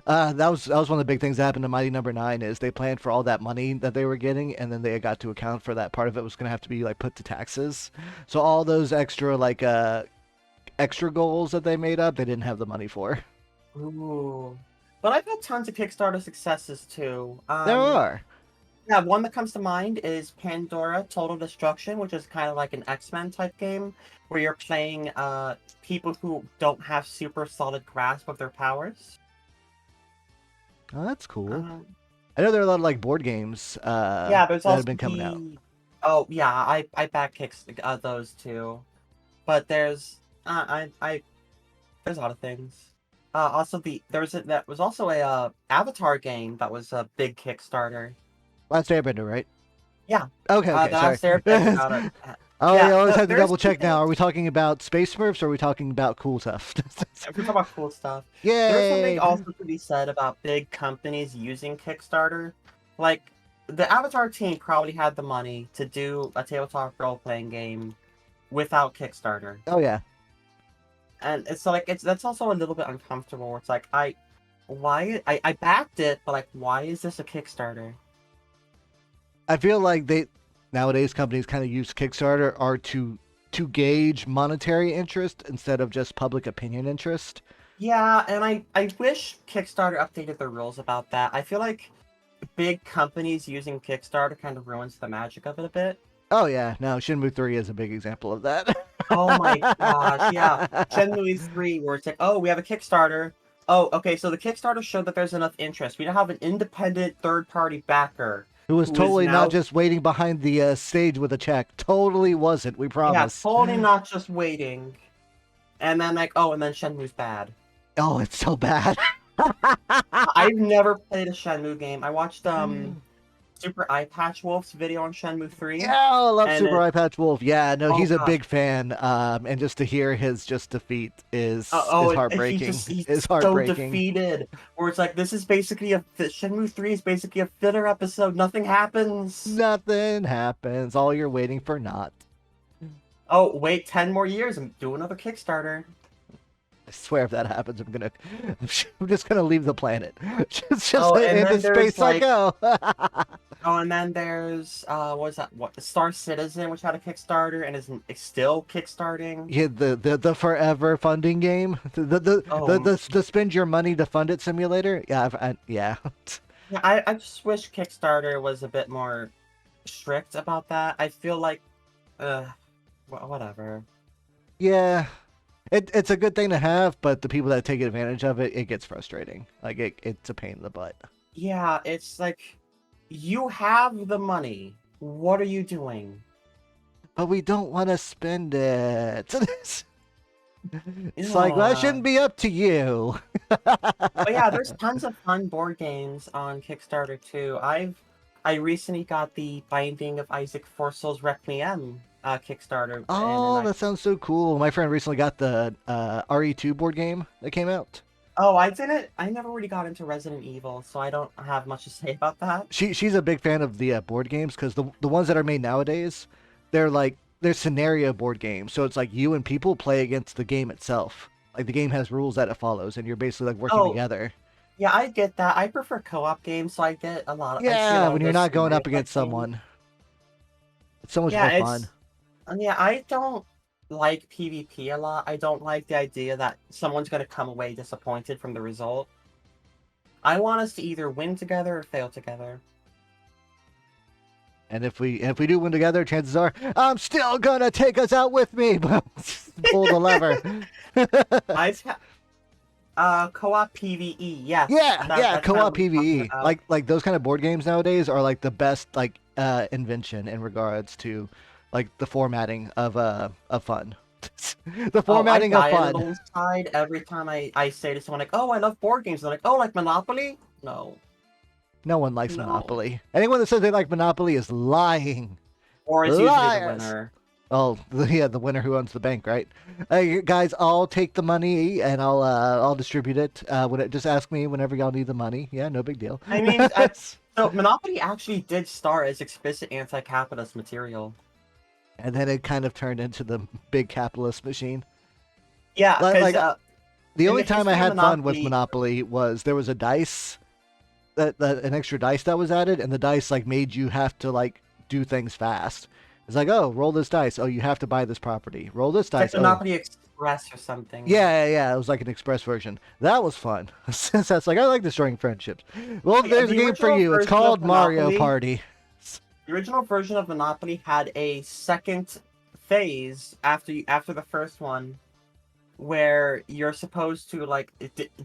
That was one of the big things that happened to Mighty Number Nine is they planned for all that money that they were getting, and then they got to account for that part of it was going to have to be like put to taxes. So all those extra extra goals that they made up, they didn't have the money for. Ooh. But I've had tons of Kickstarter successes too. There are. Yeah, one that comes to mind is Pandora Total Destruction, which is kind of like an X-Men type game where you're playing people who don't have super solid grasp of their powers. Oh, that's cool. Um, I know there are a lot of like board games yeah, there's that have also been coming out. the oh yeah, I back kicks those too. But there's I there's a lot of things. Also that was also a Avatar game that was a big Kickstarter. Last Airbender, right? Yeah, Okay, the okay, sorry. Last Airbender got it. I Yeah, always have to there's double some check now. things. Are we talking about Space Smurfs or are we talking about cool stuff? If we're talking about cool stuff, there's something Yay! also to be said about big companies using Kickstarter. Like the Avatar team probably had the money to do a tabletop role-playing game without Kickstarter, Oh yeah. and it's so like it's that's also a little bit uncomfortable. Where it's like I backed it, but like why is this a Kickstarter? I feel like they nowadays companies kind of use Kickstarter are to gauge monetary interest instead of just public opinion interest. Yeah, and I wish Kickstarter updated their rules about that. I feel like big companies using Kickstarter kind of ruins the magic of it a bit. Oh yeah, no, Shenmue 3 is a big example of that. Oh my gosh, yeah. Shenmue 3, where it's like, oh, we have a Kickstarter. Oh, okay, so the Kickstarter showed that there's enough interest. We now have an independent third-party backer Who was who is totally not now, just waiting behind the stage with a check. Totally wasn't, we yeah, promise. totally not just waiting. And then like, oh, and then Shenmue's bad. Oh, it's so bad. I've never played a Shenmue game. I watched Super Eye Patch Wolf's video on Shenmue 3, Yeah, I love and Super it, Eye Patch Wolf. Yeah, no, oh he's a gosh. big fan. And just to hear his just defeat is Oh, he heartbreaking. just he's Is so heartbreaking. defeated. Where it's like this is basically Shenmue 3 is basically a filler episode. Nothing happens. Nothing happens. All you're waiting for not. Oh, wait 10 more years and do another Kickstarter. I swear if that happens, I'm just gonna leave the planet. Just Oh, and into then there's space I like go. oh, and then there's what was that? What Star Citizen, which had a Kickstarter and is still kickstarting. Yeah, the forever funding game. Oh, The spend your money to fund it simulator. Yeah, yeah. yeah, I just wish Kickstarter was a bit more strict about that. I feel like, uh, whatever. Yeah, it's a good thing to have, but the people that take advantage of it, it gets frustrating. Like it's a pain in the butt. Yeah, it's like you have the money. What are you doing? But we don't want to spend it. It's like, well, that Yeah. shouldn't be up to you. But yeah, there's tons of fun board games on Kickstarter too. I recently got the Binding of Isaac Forcel's Requiem Kickstarter, and Oh, I that sounds so cool. My friend recently got the RE2 board game that came out. oh I didn't I never really got into Resident Evil, so I don't have much to say about that. She's a big fan of the board games because the ones that are made nowadays, they're scenario board games. So it's like you and people play against the game itself. Like the game has rules that it follows, and you're basically like working Oh together. yeah, I get that. I prefer co-op games, so I see a Yeah, lot of when you're those not going scenario up type against games. someone, it's so much Yeah, more fun. yeah, I don't. like PvP a lot. I don't like the idea that someone's going to come away disappointed from the result. I want us to either win together or fail together. And if we do win together, chances are I'm still gonna take us out with me. Pull the lever. I've co-op PvE. Yes, Yeah, that yeah, that's kind of co-op what I'm talking PvE. about. Like those kind of board games nowadays are like the best like invention in regards to like the formatting of fun. The Oh, I formatting of die a fun. little inside every time I say to someone like, "Oh, I love board games." They're like, "Oh, like Monopoly?" No, No one likes no. Monopoly. Anyone that says they like Monopoly is lying. Or it's usually the Liars. winner. Oh, yeah, the winner who owns the bank, right? Hey, guys, I'll take the money and I'll distribute it. Just ask me whenever y'all need the money. Yeah, no big deal. I mean, so Monopoly actually did start as explicit anti-capitalist material. And then it kind of turned into the big capitalist machine. Yeah, Like, because like the in the only time I history of had fun with Monopoly, Monopoly was there was a dice that an extra dice that was added, and the dice like made you have to like do things fast. It's like, oh, roll this dice. Oh, you have to buy this property. Roll this it's like dice. Oh, Monopoly Express or something. yeah, yeah, yeah. It was like an express version. That was fun. Since that's like I like destroying friendships. Well, Like, there's a the game for original you. It's version of called Mario Monopoly, Party. the original version of Monopoly had a second phase after the first one, where you're supposed to like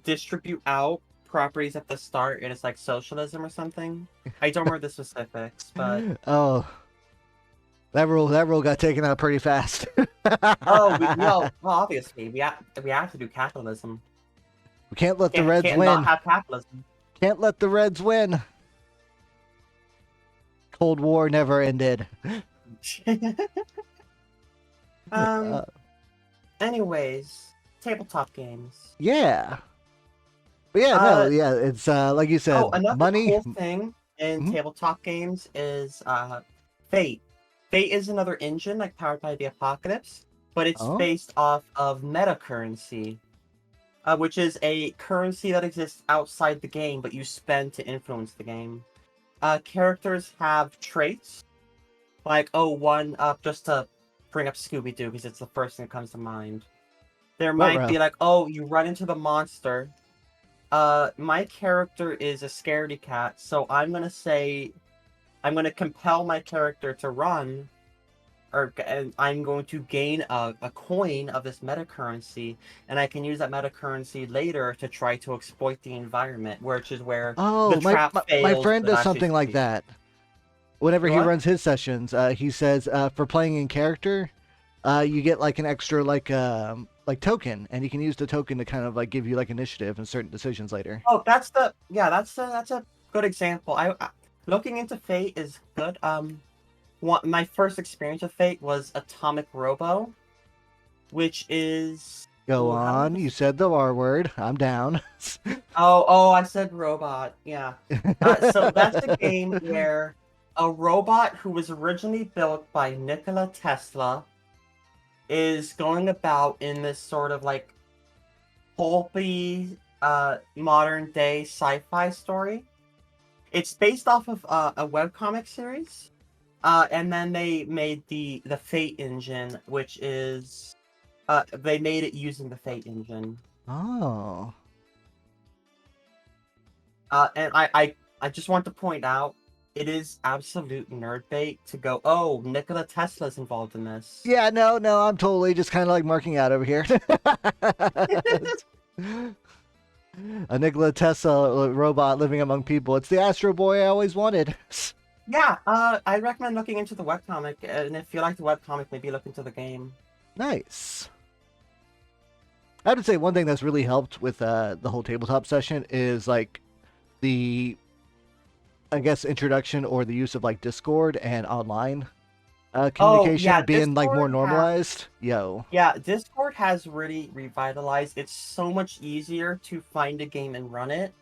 distribute out properties at the start, and it's like socialism or something. I don't remember the specifics, but Oh, that rule got taken out pretty fast. oh, well, obviously we have to do capitalism. We can't let the Can't Reds can't not win. have capitalism. Can't let the Reds win. Cold War never ended. um. Uh, Anyways, tabletop games. yeah, but yeah, no, Uh yeah. It's like you oh, said, another money. cool thing in Mhm. tabletop games is Fate. Fate is another engine like powered by the Apocalypse, but it's Oh, based off of meta currency, which is a currency that exists outside the game, but you spend to influence the game. Characters have traits like, oh, one up just to bring up Scooby Doo because it's the first thing that comes to mind. There might Ruh-roh. be like, oh, you run into the monster. My character is a scaredy cat, so I'm gonna compel my character to run, and I'm going to gain a coin of this meta currency, and I can use that meta currency later to try to exploit the environment, which is where the Oh, my, trap my my fails, friend but does actually something like succeeds. that. Whenever he What? runs his sessions, he says for playing in character, you get like an extra like token, and you can use the token to kind of like give you like initiative and certain decisions later. Oh, that's a good example. Looking into Fate is good. My first experience with Fate was Atomic Robo, which is, Go ooh, how do I on. You said the R word. I'm down. Oh, I said robot. Yeah. So that's a game where a robot who was originally built by Nikola Tesla is going about in this sort of like pulpy, modern day sci-fi story. It's based off of a webcomic series. And then they made the Fate engine, which is they made it using the Fate engine. Oh. And I just want to point out, it is absolute nerd bait to go, oh, Nikola Tesla's involved in this. Yeah, no, no, I'm totally just kind of like marking out over here. A Nikola Tesla robot living among people. It's the Astro Boy I always wanted. Yeah, I recommend looking into the webcomic, and if you like the webcomic, maybe look into the game. Nice. I would say one thing that's really helped with the whole tabletop session is like the, I guess, introduction or the use of like Discord and online Oh, communication yeah, being like more normalized. Yo. Discord has really revitalized. It's so much easier to find a game and run it.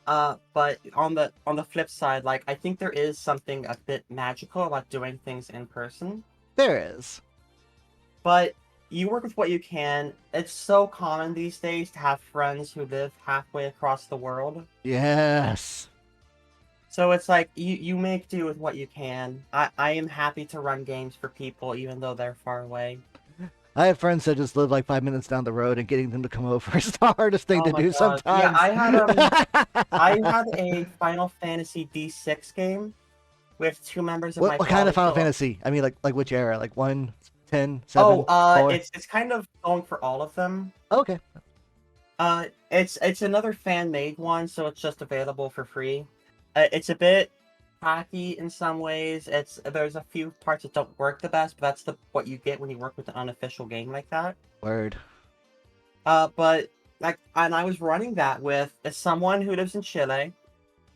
But on the flip side, like I think there is something a bit magical about doing things in person. There is. But you work with what you can. It's so common these days to have friends who live halfway across the world. Yes. So it's like you make do with what you can. I am happy to run games for people even though they're far away. I have friends that just live like 5 minutes down the road, and getting them to come over is the hardest thing Oh to my do god. Yeah, sometimes. I had a Final Fantasy D6 game with two members of my What kind of college. Final So, Fantasy? I mean, like which era? Like 1, 10, oh, 7, 4? it's kind of going for all of them. Okay. It's another fan-made one, so it's just available for free. It's a bit hacky in some ways. There's a few parts that don't work the best, but that's the what you get when you work with an unofficial game like that. Word. But like, and I was running that with someone who lives in Chile,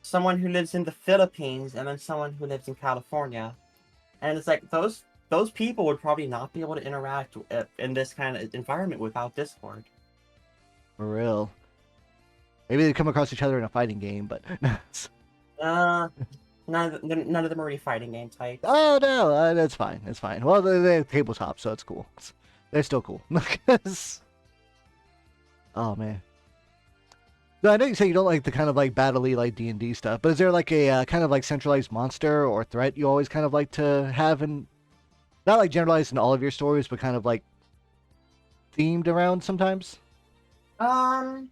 someone who lives in the Philippines, and then someone who lives in California. And it's like those people would probably not be able to interact in this kind of environment without Discord. For real. Maybe they come across each other in a fighting game, but Uh, none of them are really fighting game types. oh no, that's fine. It's fine. Well, they're tabletop, so it's cool. They're still cool. Oh man. No, I know you say you don't like the kind of like battle-y like D&D stuff, but is there like a kind of like centralized monster or threat you always kind of like to have in, not like generalized in all of your stories, but kind of like themed around sometimes? Um,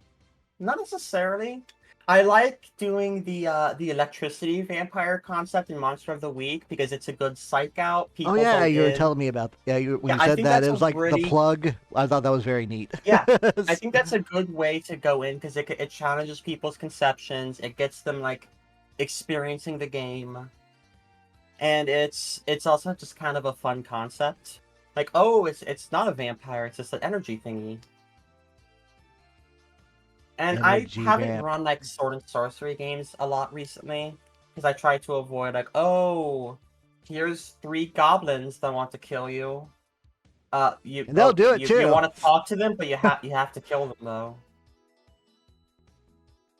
Not necessarily. I like doing the electricity vampire concept in Monster of the Week because it's a good psych out. Oh People yeah, go you were in. telling me about when Yeah, you I said think that. that's It a was like the really plug. I thought that was very neat. yeah. I think that's a good way to go in because it challenges people's conceptions. It gets them like experiencing the game, and it's also just kind of a fun concept. Like, oh, it's not a vampire; it's just an energy thingy. And I Energy haven't vamp. run like sword and sorcery games a lot recently because I try to avoid like, oh, here's three goblins that want to kill you. And they'll do it You too. want to talk to them, but you have to kill them though.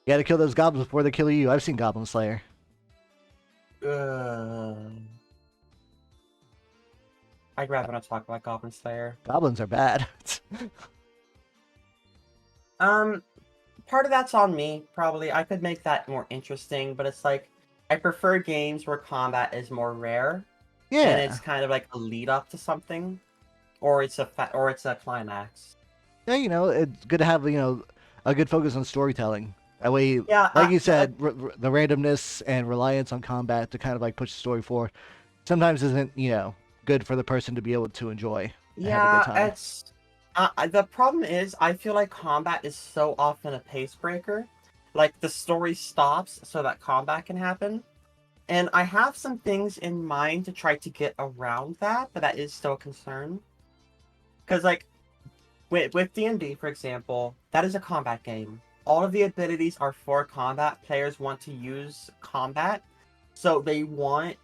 You gotta kill those goblins before they kill you. I've seen Goblin Slayer. Ugh. I'd rather not talk about Goblin Slayer. Goblins are bad. Um, Part of that's on me, probably. I could make that more interesting, but it's like I prefer games where combat is more rare and it's Yeah. kind of like a lead up to something, or it's a climax. Yeah, it's good to have, a good focus on storytelling. That way, Yeah, like you said, the randomness and reliance on combat to kind of like push the story forward sometimes isn't, good for the person to be able to enjoy and have a good yeah. time. It's The problem is I feel like combat is so often a pace breaker. Like the story stops so that combat can happen, and I have some things in mind to try to get around that, but that is still a concern. Because like with D&D, for example, that is a combat game. All of the abilities are for combat. Players want to use combat, so they want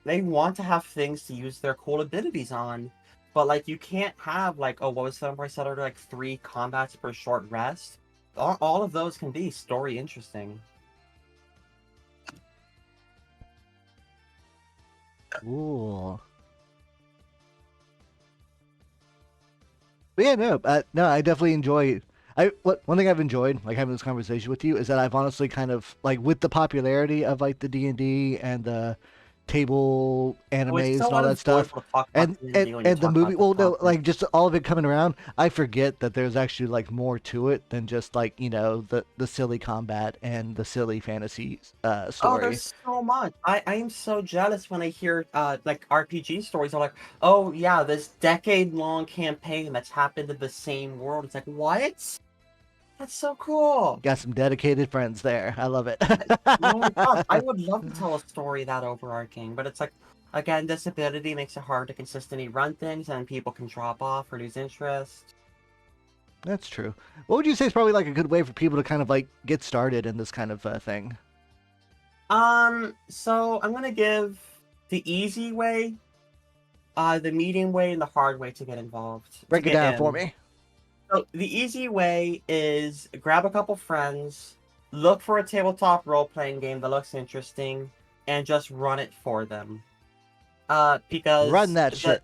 to have things to use their cool abilities on. But like you can't have like, oh, what was the number I said earlier, like 3 combats per short rest. All of those can be story interesting. Ooh. But yeah, no, I definitely enjoy. One thing I've enjoyed like having this conversation with you is that I've honestly kind of like with the popularity of like the D&D and the table Oh, it's animes and so all that stuff, unenjoyable to talk about and and D&D when you and the talk movie. about the Well, no, topic. like just all of it coming around, I forget that there's actually like more to it than just like the silly combat and the silly fantasy Oh, story. there's so much. I am so jealous when I hear like RPG stories. I'm like, oh yeah, this decade-long campaign that's happened in the same world. It's like, what? That's so cool. Got some dedicated friends there. I love it. Oh my gosh, I would love to tell a story that overarching, but it's like, again, disability makes it hard to consistently run things, and people can drop off or lose interest. That's true. What would you say is probably like a good way for people to kind of like get started in this kind of thing? So I'm gonna give the easy way, the medium way, and the hard way to get involved, to Break it get down for in. me. So the easy way is grab a couple friends, look for a tabletop role-playing game that looks interesting, and just run it for them. Run Because that the shit.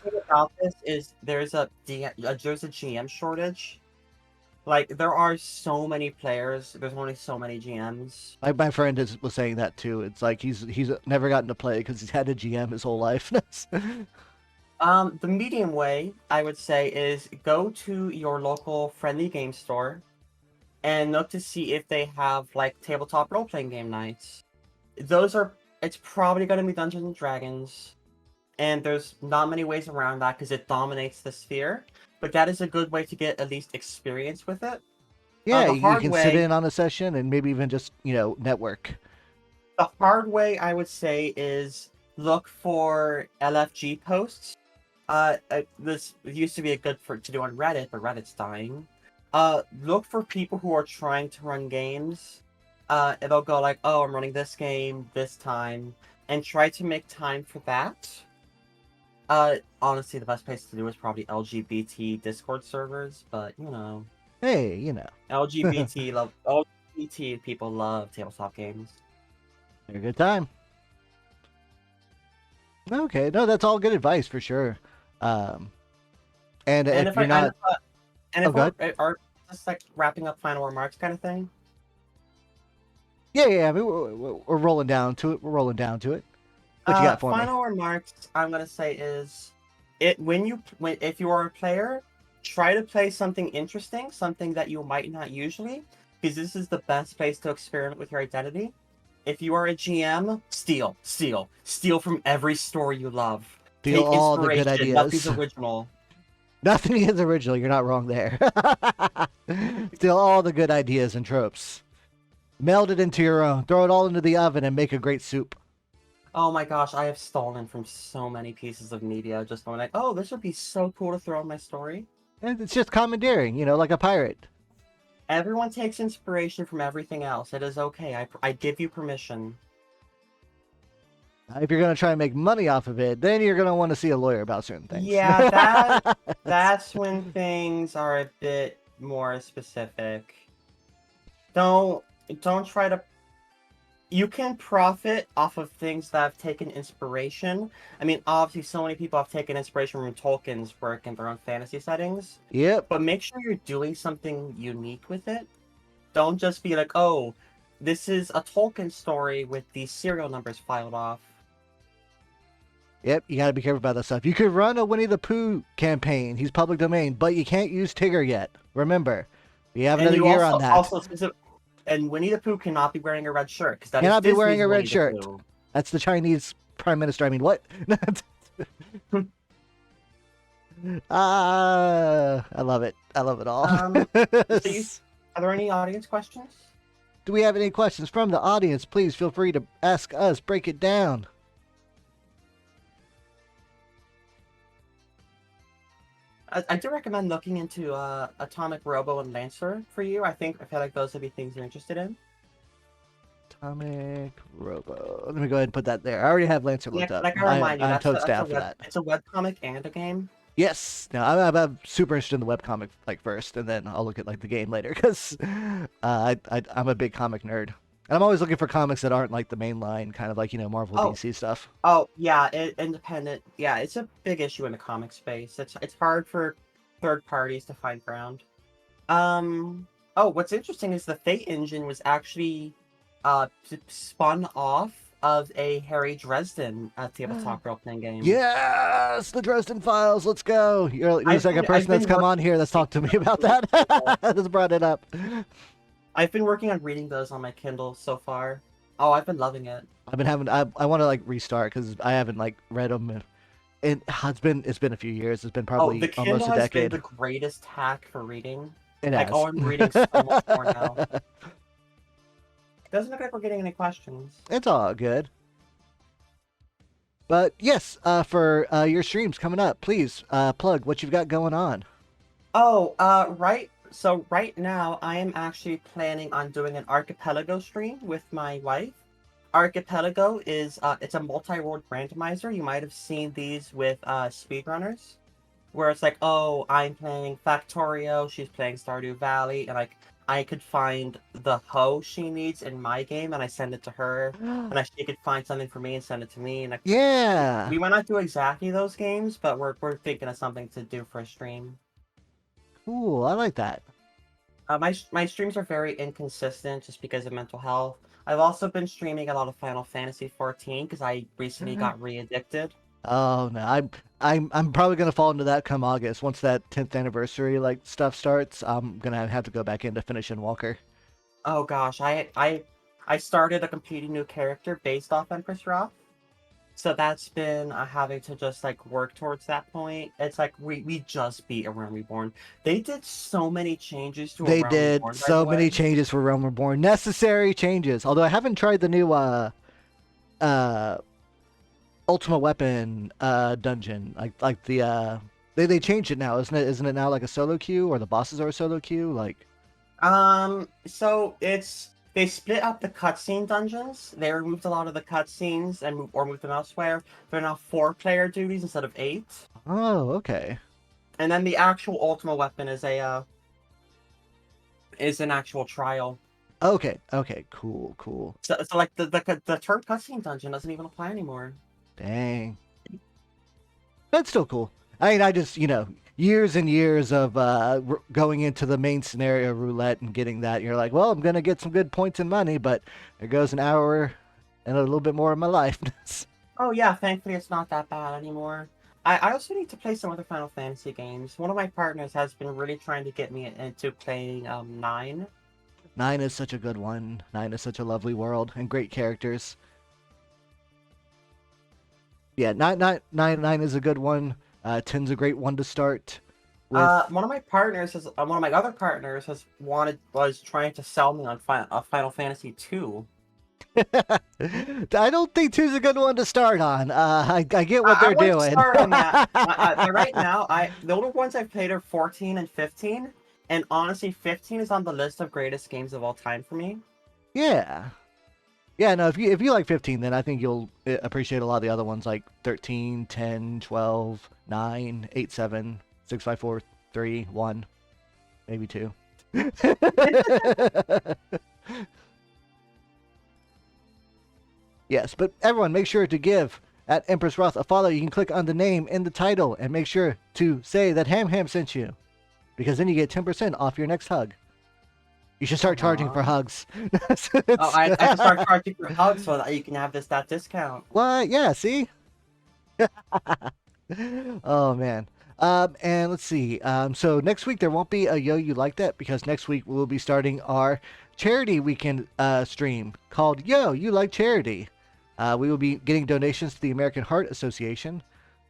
thing about this is there's a GM shortage. Like there are so many players, there's only so many GMs. My friend was saying that too. It's like he's never gotten to play because he's had a GM his whole life. The medium way, I would say, is go to your local friendly game store and look to see if they have like tabletop role-playing game nights. Those are it's probably going to be Dungeons and Dragons, and there's not many ways around that because it dominates the sphere. But that is a good way to get at least experience with it. Yeah, The you hard can sit way, in on a session and maybe even just network. I would say is look for LFG posts. This used to be a good for to do on Reddit, but Reddit's dying. Look for people who are trying to run games. It'll go like, oh, I'm running this game this time, and try to make time for that. Honestly, the best place to do is probably LGBT Discord servers, but Hey, LGBT people love tabletop games. a good time. Okay, no, that's all good advice for sure. Um, and And if if you're I and not, if, uh, and oh, if good. are just like wrapping up final remarks kind of thing. Yeah, yeah. I mean, we're rolling down to it. We're rolling down to it. What you got for me? Final remarks I'm gonna say is when if you are a player, try to play something interesting, something that you might not usually, because this is the best place to experiment with your identity. If you are a GM, steal from every story you love. Steal Take all the good inspiration. Nothing's ideas. original. Nothing is original. You're not wrong there. Steal all the good ideas and tropes. Meld it into your own. Throw it all into the oven and make a great soup. Oh my gosh, I have stolen from so many pieces of media just going like, oh, this would be so cool to throw in my story. And it's just commandeering, like a pirate. Everyone takes inspiration from everything else. It is okay. I give you permission. If you're going to try and make money off of it, then you're going to want to see a lawyer about certain things. Yeah, that's when things are a bit more specific. Don't don't try to you can profit off of things that have taken inspiration. I mean, obviously so many people have taken inspiration from Tolkien's work in their own fantasy settings, Yep. but make sure you're doing something unique with it. Don't just be like, "Oh, this is a Tolkien story with these serial numbers filed off." Yep, you got to be careful about that stuff. You could run a Winnie the Pooh campaign. He's public domain, but you can't use Tigger yet. Remember, we have And another you year on that. and Winnie the Pooh cannot be wearing a red shirt because that is Cannot be wearing Disney's a red Winnie the shirt. Pooh. That's the Chinese prime minister. I mean, what? I love it. I love it all. So are there any audience questions? Do we have any questions from the audience? Please feel free to ask us. Break it down. I do recommend looking into Atomic Robo and Lancer for you. I feel like those would be things you're interested in. Atomic Robo. Let me go ahead and put that there. I already have Lancer looked up. Like I remind you, I'm toad that's a staff for that. it's a webcomic and a game. Yes. No, I'm super interested in the webcomic first, and then I'll look at the game later because I'm a big comic nerd. And I'm always looking for comics that aren't like the main line, kind of like Marvel, DC stuff. Oh yeah, independent. Yeah, it's a big issue in the comic space. It's hard for third parties to find ground. Oh, what's interesting is the Fate engine was actually spun off of a Harry Dresden tabletop role-playing game. Yes, the Dresden Files. Let's go. You're the second person that's come on here that's talked to me about that. That's brought it up. I've been working on reading those on my Kindle so far. Oh, I've been loving it. I've been having. I want to restart because I haven't read them. It's been a few years. It's been probably the Kindle almost a decade. has been the greatest hack for reading. It has. Oh, I'm reading so much more now. Doesn't look like we're getting any questions. It's all good. But yes, for your streams coming up, please plug what you've got going on. Oh, right. So right now, I am actually planning on doing an Archipelago stream with my wife. Archipelago is it's a multi-world randomizer. You might have seen these with speedrunners, where it's like, oh, I'm playing Factorio, she's playing Stardew Valley, and I could find the hoe she needs in my game, and I send it to her, and she could find something for me and send it to me. And yeah, we might not do exactly those games, but we're thinking of something to do for a stream. cool. I like that. My streams are very inconsistent just because of mental health. I've also been streaming a lot of Final Fantasy 14 because I recently got re-addicted. Oh no, I'm probably gonna fall into that come August. Once that 10th anniversary like stuff starts, I'm gonna have to go back in to finish in Walker. Oh gosh, I started a completely new character based off EmpressRoth. So that's been having to just like work towards that point. It's like we just beat A Realm Reborn. They did so many changes to A They Realm did Reborn, by the so many way. changes for Realm Reborn, necessary changes. Although I haven't tried the new uh Ultimate Weapon dungeon, like the they changed it now, isn't it? Isn't it now like a solo queue, or the bosses are a solo queue? Like, So it's they split up the cutscene dungeons. They removed a lot of the cutscenes and moved them elsewhere. They're now 4-player duties instead of 8. oh, okay. And then the actual Ultimate Weapon is an actual trial. Okay, okay, cool, cool. So like the turn cutscene dungeon doesn't even apply anymore. Dang. That's still cool. I mean, I just, years and years of going into the main scenario roulette and getting that. You're like, well, I'm going to get some good points and money, but there goes an hour and a little bit more of my life. Oh yeah, thankfully it's not that bad anymore. I also need to play some other Final Fantasy games. One of my partners has been really trying to get me into playing 9. 9 is such a good one. 9 is such a lovely world and great characters. Yeah, 9 is a good one. 10's a great one to start with. One of my other partners was trying to sell me on Final Fantasy 2. I don't think two's a good one to start on. I get what I they're want to doing. start on that. Right now, the only ones I've played are 14 and 15, and honestly, 15 is on the list of greatest games of all time for me. Yeah. Yeah, no, if you like 15, then I think you'll appreciate a lot of the other ones like 13, 10, 12, 9, 8, 7, 6, 5, 4, 3, 1, maybe 2. Yes, but everyone, make sure to give at EmpressRoth a follow. You can click on the name in the title and make sure to say that Ham Ham sent you, because then you get 10% off your next hug. You should start charging for Aw. hugs. Oh, I can start charging for hugs so that you can have that discount. What? Yeah, see? Oh, man. And let's see. So next week there won't be a Yo You Like That, because next week we'll be starting our charity weekend stream called Yo You Like Charity. We will be getting donations to the American Heart Association.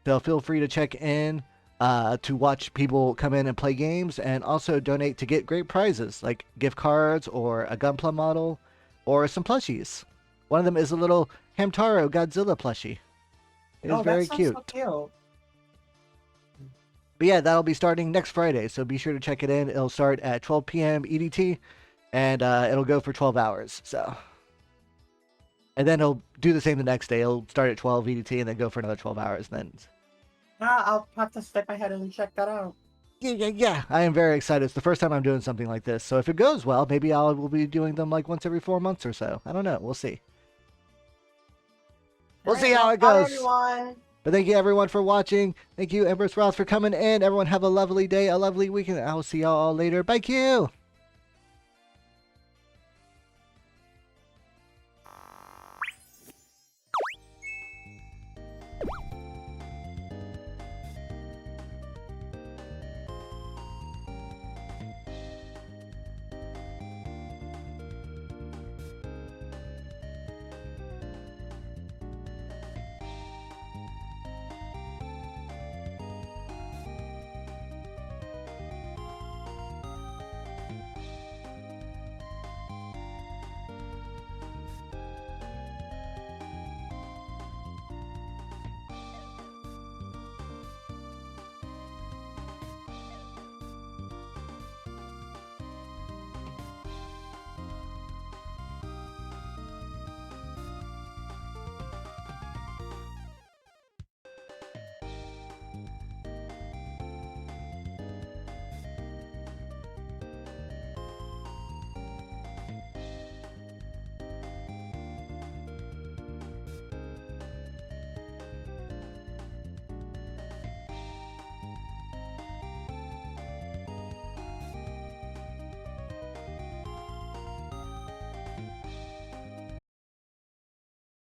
So feel free to check in to watch people come in and play games, and also donate to get great prizes like gift cards or a Gunpla model or some plushies. One of them is a little Hamtaro Godzilla plushie. It is Oh, that very sounds so cute. cute. But yeah, that'll be starting next Friday, so be sure to check it in. It'll start at 12 p.m. EDT, and it'll go for 12 hours. And then it'll do the same the next day. It'll start at 12 EDT and then go for another 12 hours. And then, I'll have to stick my head in and check that out. yeah, I am very excited. It's the first time I'm doing something like this. So if it goes well, maybe I will be doing them like once every 4 months or so. I don't know. We'll see. We'll see how it Bye, goes. everyone. But thank you everyone for watching. Thank you EmpressRoth for coming in. Everyone have a lovely day, a lovely weekend. I will see y'all all later. Bye, Q.